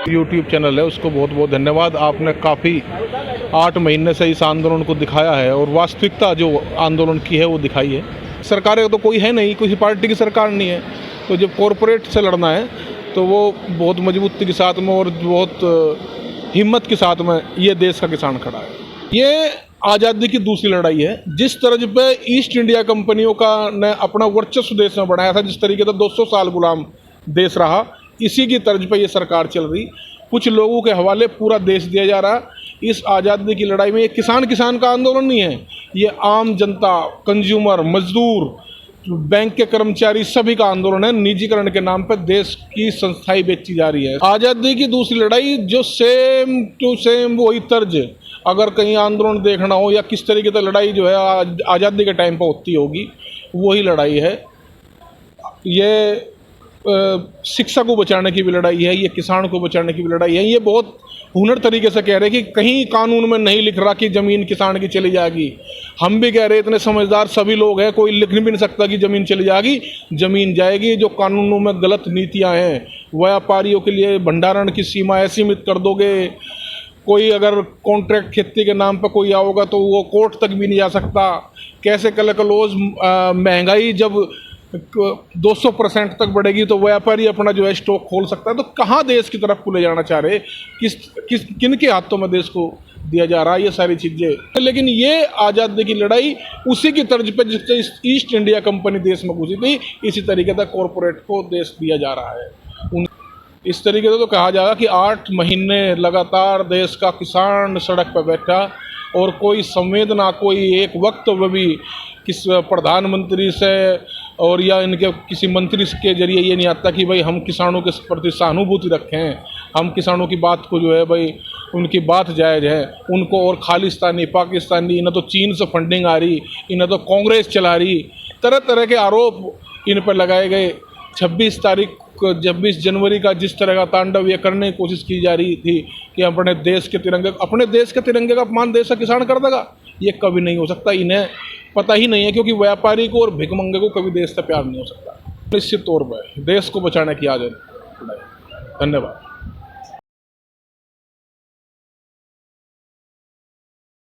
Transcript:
YouTube channel है उसको बहुत बहुत धन्यवाद। आपने काफ़ी 8 महीने से इस आंदोलन को दिखाया है और वास्तविकता जो आंदोलन की है वो दिखाई है। सरकारें तो कोई है नहीं, किसी पार्टी की सरकार नहीं है, तो जब कॉरपोरेट से लड़ना है तो वो बहुत मजबूती के साथ में और बहुत हिम्मत के साथ में ये देश का किसान खड़ा है। ये आज़ादी की दूसरी लड़ाई है। जिस तर्ज पे ईस्ट इंडिया कंपनियों का ने अपना वर्चस्व देश में बढ़ाया था, जिस तरीके से 200 साल गुलाम देश रहा, इसी की तर्ज पे ये सरकार चल रही। कुछ लोगों के हवाले पूरा देश दिया जा रहा। इस आज़ादी की लड़ाई में ये किसान का आंदोलन नहीं है, ये आम जनता, कंज्यूमर, मजदूर, बैंक के कर्मचारी सभी का आंदोलन है। निजीकरण के नाम पर देश की संस्थाएं बेची जा रही है। आज़ादी की दूसरी लड़ाई जो सेम टू सेम वही तर्ज, अगर कहीं आंदोलन देखना हो या किस तरीके से लड़ाई जो है आज़ादी के टाइम पर होती होगी, वही लड़ाई है। ये शिक्षा को बचाने की भी लड़ाई है, ये किसान को बचाने की भी लड़ाई है। ये बहुत हुनर तरीके से कह रहे हैं कि कहीं कानून में नहीं लिख रहा कि ज़मीन किसान की चली जाएगी। हम भी कह रहे हैं, इतने समझदार सभी लोग हैं, कोई लिख भी नहीं सकता कि ज़मीन चली जाएगी। ज़मीन जाएगी। जो कानूनों में गलत नीतियां हैं, व्यापारियों के लिए भंडारण की सीमा ऐसी सीमित कर दोगे, कोई अगर कॉन्ट्रैक्ट खेती के नाम पर कोई आओगा तो वो कोर्ट तक भी नहीं जा सकता। कैसे कलकलोज महंगाई जब 200% तक बढ़ेगी तो व्यापारी अपना जो है स्टॉक खोल सकता है। तो कहाँ देश की तरफ को ले जाना चाह रहे, किन के हाथों में देश को दिया जा रहा है, ये सारी चीज़ें। लेकिन ये आज़ादी की लड़ाई उसी की तर्ज पे जिससे ईस्ट इंडिया कंपनी देश में घुसी थी, इसी तरीके से कॉरपोरेट को देश दिया जा रहा है। इस तरीके से तो कहा जाएगा कि 8 महीने लगातार देश का किसान सड़क पर बैठा और कोई संवेदना, कोई एक वक्तव्य भी किस प्रधानमंत्री से और या इनके किसी मंत्री के जरिए ये नहीं आता कि भाई हम किसानों के प्रति सहानुभूति रखें, हम किसानों की बात को जो है भाई उनकी बात जायज़ है। उनको और खालिस्तानी, पाकिस्तानी, इन्हें तो चीन से फंडिंग आ रही, इन्हें तो कांग्रेस चला रही, तरह तरह के आरोप इन पर लगाए गए। 26 जनवरी का जिस तरह का तांडव ये करने की कोशिश की जा रही थी कि अपने देश के तिरंगे का अपमान देश का किसान कर देगा, ये कभी नहीं हो सकता। इन्हें पता ही नहीं है, क्योंकि व्यापारी को और भिखमंगे को कभी देश से प्यार नहीं हो सकता। निश्चित तौर पर देश को बचाने की आज़ादी। धन्यवाद।